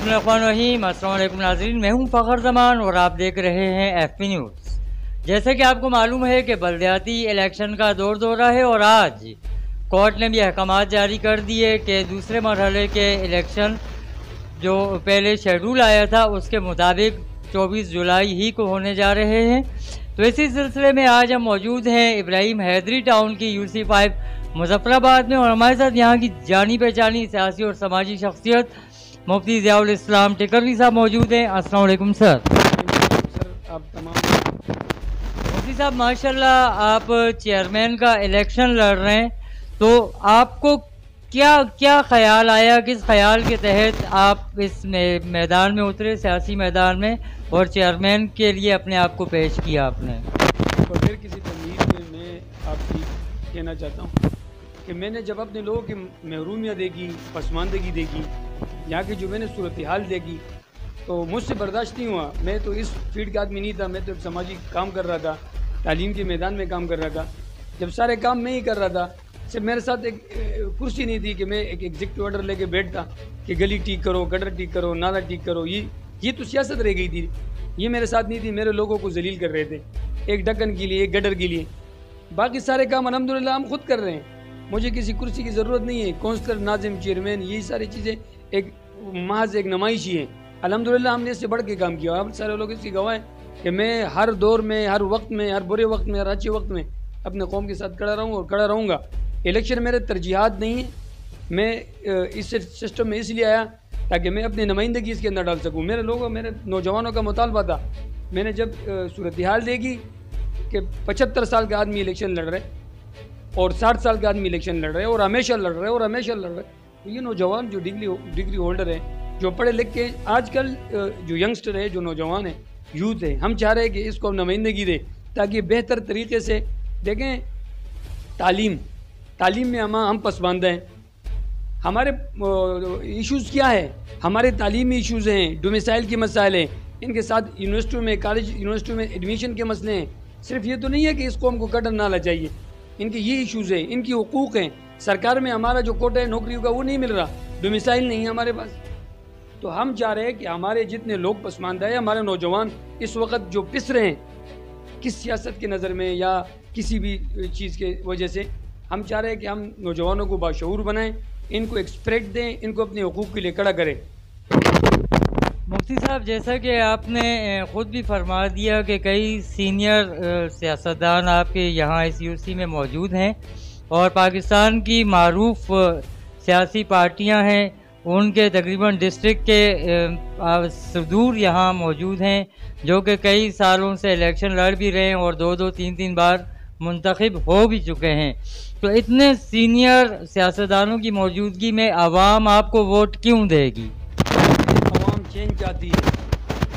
बिस्मिल्लाहिर्रहमानिर्रहीम। अस्सलाम वालेकुम नाज़रीन, मैं हूं फ़खर ज़मान और आप देख रहे हैं FP न्यूज़। जैसे कि आपको मालूम है कि बल्दियाती इलेक्शन का दौर दौरा है और आज कोर्ट ने भी अहकामात जारी कर दिए कि दूसरे मरहले के इलेक्शन जो पहले शेड्यूल आया था उसके मुताबिक 24 जुलाई ही को होने जा रहे हैं। तो इसी सिलसिले में आज हम मौजूद हैं इब्राहिम हैदरी टाउन की UC5 मुजफ्फराबाद में और हमारे साथ यहाँ की जानी पहचानी सियासी और समाजी शख्सियत मुफ्ती ज़ियाउल इस्लाम टिकरवी साहब मौजूद हैं। अस्सलाम वालेकुम सर। आप तमाम मुफ्ती साहब माशाल्लाह आप चेयरमैन का इलेक्शन लड़ रहे हैं, तो आपको क्या क्या ख्याल आया, किस ख्याल के तहत आप इस मैदान में उतरे, सियासी मैदान में, और चेयरमैन के लिए अपने आप को पेश किया आपने? बगैर किसी तमीज़ में मैं आपसे कहना चाहता हूँ कि मैंने जब अपने लोगों की महरूमियाँ देखी, पसमानदगी देखी, यहाँ की जो मैंने सूरत हाल देखी, तो मुझसे बर्दाश्त नहीं हुआ। मैं तो इस फील्ड का आदमी नहीं था, मैं तो एक समाजी काम कर रहा था, तालीम के मैदान में काम कर रहा था। जब सारे काम मैं ही कर रहा था, सिर्फ मेरे साथ एक कुर्सी नहीं थी कि मैं एक एग्जीक्यूटिव ऑर्डर लेके बैठता कि गली ठीक करो, गटर ठीक करो, नाला ठीक करो। ये तो सियासत रह गई थी, ये मेरे साथ नहीं थी। मेरे लोगों को जलील कर रहे थे, एक ढक्कन के लिए, एक गटर के लिए। बाकी सारे काम अल्हम्दुलिल्लाह हम खुद कर रहे हैं, मुझे किसी कुर्सी की ज़रूरत नहीं है। काउंसलर, नाजिम, चेयरमैन, यही सारी चीज़ें एक महज एक नुमाइशी है। अल्हम्दुलिल्लाह हमने इससे बढ़ के काम किया। आप सारे लोग इसकी गवाह हैं कि मैं हर दौर में, हर वक्त में, हर बुरे वक्त में, हर अच्छे वक्त में अपने कौम के साथ खड़ा रहूँ और खड़ा रहूँगा। इलेक्शन मेरे तरजीहात नहीं है, मैं इस सिस्टम में इसलिए आया ताकि मैं अपनी नुमाइंदगी इसके अंदर डाल सकूँ। मेरे लोगों, मेरे नौजवानों का मुतालबा था। मैंने जब सूरत हाल देखी कि 75 साल का आदमी इलेक्शन लड़ रहे और 60 साल का आदमी इलेक्शन लड़ रहे और हमेशा लड़ रहे और हमेशा लड़ रहे, तो ये नौजवान जो डिग्री होल्डर हैं, जो पढ़े लिख के, आजकल जो यंगस्टर है, जो नौजवान है, यूथ है, हम चाह रहे हैं कि इसको हम नुमाइंदगी दें ताकि बेहतर तरीके से देखें। तालीम में हम पसमानदा हैं। हमारे इश्यूज़ क्या है? हमारे तालीमी इश्यूज़ हैं, डोमिसाइल के मसाइल हैं, इनके साथ यूनिवर्सिटियों में, कॉलेज यूनिवर्सिटियों में एडमिशन के मसले हैं। सिर्फ ये तो नहीं है कि इस कौम को कटर नाला चाहिए, इनके ये इश्यूज़ हैं, इनकी हुकूक़ हैं। सरकार में हमारा जो कोटा है नौकरियों का वो नहीं मिल रहा, डोमिसाइल नहीं है हमारे पास। तो हम चाह रहे हैं कि हमारे जितने लोग पसमानदा है, हमारे नौजवान इस वक्त जो पिस रहे हैं किस सियासत के नज़र में या किसी भी चीज़ के वजह से, हम चाह रहे हैं कि हम नौजवानों को बाशऊर बनाएं, इनको एक्सप्रेट दें, इनको अपने हुकूक़ के लिए खड़ा करें। मुफ्ती साहब, जैसा कि आपने ख़ुद भी फरमा दिया कि कई सीनियर सियासतदान आपके यहाँ इस UC में मौजूद हैं और पाकिस्तान की मारूफ सियासी पार्टियाँ हैं, उनके तकरीबन डिस्ट्रिक्ट के सदूर यहाँ मौजूद हैं जो कि कई सालों से इलेक्शन लड़ भी रहे हैं और 2-2, 3-3 बार मुंतखब हो भी चुके हैं। तो इतने सीनियर सियासतदानों की मौजूदगी में आवाम आपको वोट क्यों देगी? आवाम चेंज चाहती है,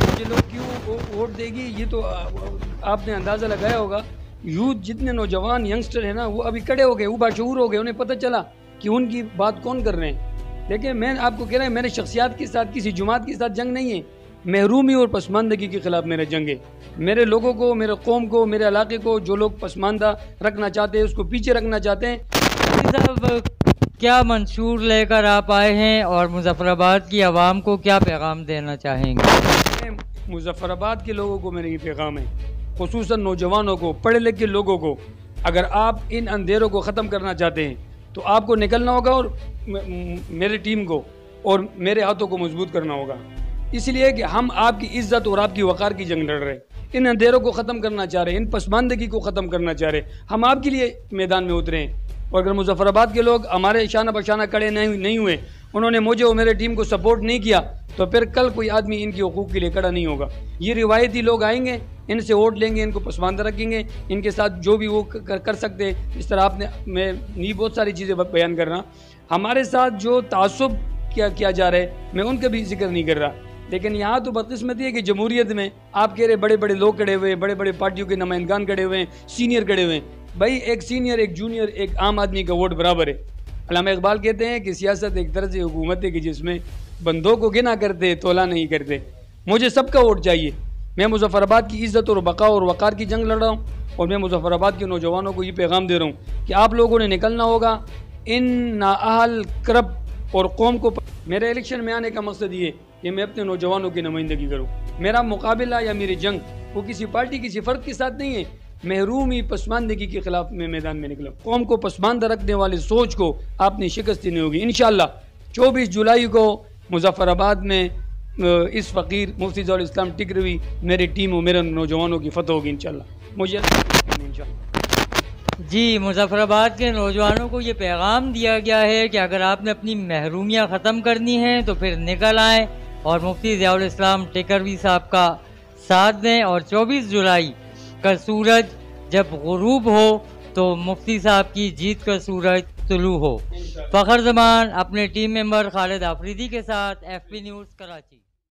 मुझे लोग क्यों वोट देगी ये तो आपने अंदाज़ा लगाया होगा। यूथ, जितने नौजवान यंगस्टर हैं ना, वो अभी खड़े हो गए, वो बाशऊर हो गए, उन्हें पता चला कि उनकी बात कौन कर रहे हैं। लेकिन मैं आपको कह रहा हूँ, मेरे शख्सियात के साथ, किसी जुमात के साथ जंग नहीं है, महरूमी और पसमानदगी के ख़िलाफ़ मेरा जंग है। मेरे लोगों को, मेरे कौम को, मेरे इलाके को जो लोग पसमानदा रखना चाहते हैं, उसको पीछे रखना चाहते हैं। साहब, क्या मंशूर लेकर आप आए हैं और मुजफ्फराबाद की आवाम को क्या पैगाम देना चाहेंगे? मुजफ्फराबाद के लोगों को मेरा ये पैगाम है, खुसूसन नौजवानों को, पढ़े लिखे लोगों को, अगर आप इन अंधेरों को ख़त्म करना चाहते हैं तो आपको निकलना होगा और मेरी टीम को और मेरे हाथों को मजबूत करना होगा। इसलिए कि हम आपकी इज्जत और आपकी वक़ार की जंग लड़ रहे हैं, इन अंधेरों को ख़त्म करना चाह रहे हैं, इन पसमानदगी को ख़त्म करना चाह रहे हैं। हम आपके लिए मैदान में उतरे हैं और अगर मुजफ्फराबाद के लोग हमारे शाना बशाना खड़े नहीं हुए, उन्होंने मुझे और मेरे टीम को सपोर्ट नहीं किया, तो फिर कल कोई आदमी इनकी हुकूक़ के लिए खड़ा नहीं होगा। ये रिवायती लोग आएंगे, इनसे वोट लेंगे, इनको पसमानदा रखेंगे, इनके साथ जो भी वो कर सकते हैं। इस तरह आपने, मैं नहीं बहुत सारी चीज़ें बयान कर रहा, हमारे साथ जो तासुब किया जा रहा है मैं उनका भी जिक्र नहीं कर रहा। लेकिन यहाँ तो बदकिस्मती है कि जमहूरियत में आप कह रहे बड़े बड़े लोग खड़े हुए, बड़े बड़े पार्टियों के नुमाइंदगान खड़े हुए हैं, सीनियर खड़े हुए हैं। भाई, एक सीनियर, एक जूनियर, एक आम आदमी का वोट बराबर है। अल्लामा इकबाल कहते हैं कि सियासत एक तरह से हुकूमत है कि जिसमें बंदों को गिना करते, तोला नहीं करते। मुझे सबका वोट चाहिए। मैं मुजफ्फराबाद की इज़्ज़त और बका और वक़ार की जंग लड़ रहा हूँ और मैं मुजफ्फराबाद के नौजवानों को ये पैगाम दे रहा हूँ कि आप लोगों ने निकलना होगा इन नाअहल करब और कौम को। मेरे इलेक्शन में आने का मकसद ये کہ میں اپنے نوجوانوں کی نمائندگی کروں. میرا مقابلہ یا میری جنگ وہ کسی پارٹی کسی فرد کے ساتھ نہیں ہے. محرومی پسماندگی کے خلاف میں میدان میں نکلا. قوم کو پسماندہ رکھنے والی سوچ کو آپ نے شکست نہیں ہوگی. انشاءاللہ 24 جولائی کو مظفر آباد میں اس فقیر مفتی ضیاء الاسلام ٹکروی میری ٹیم و میرے نوجوانوں کی فتح ہوگی انشاءاللہ. مجھے جی مظفر آباد کے نوجوانوں کو یہ پیغام دیا گیا ہے کہ اگر آپ نے اپنی محرومیاں ختم کرنی ہیں تو پھر نکل آئیں اور مفتی ضیاء الاسلام ٹکروی صاحب کا ساتھ دیں. اور 24 جولائی کا سورج جب غروب ہو تو مفتی صاحب کی جیت کا سورج طلوع ہو. فخر زمان اپنے ٹیم ممبر خالد آفریدی کے ساتھ FP نیوز کراچی.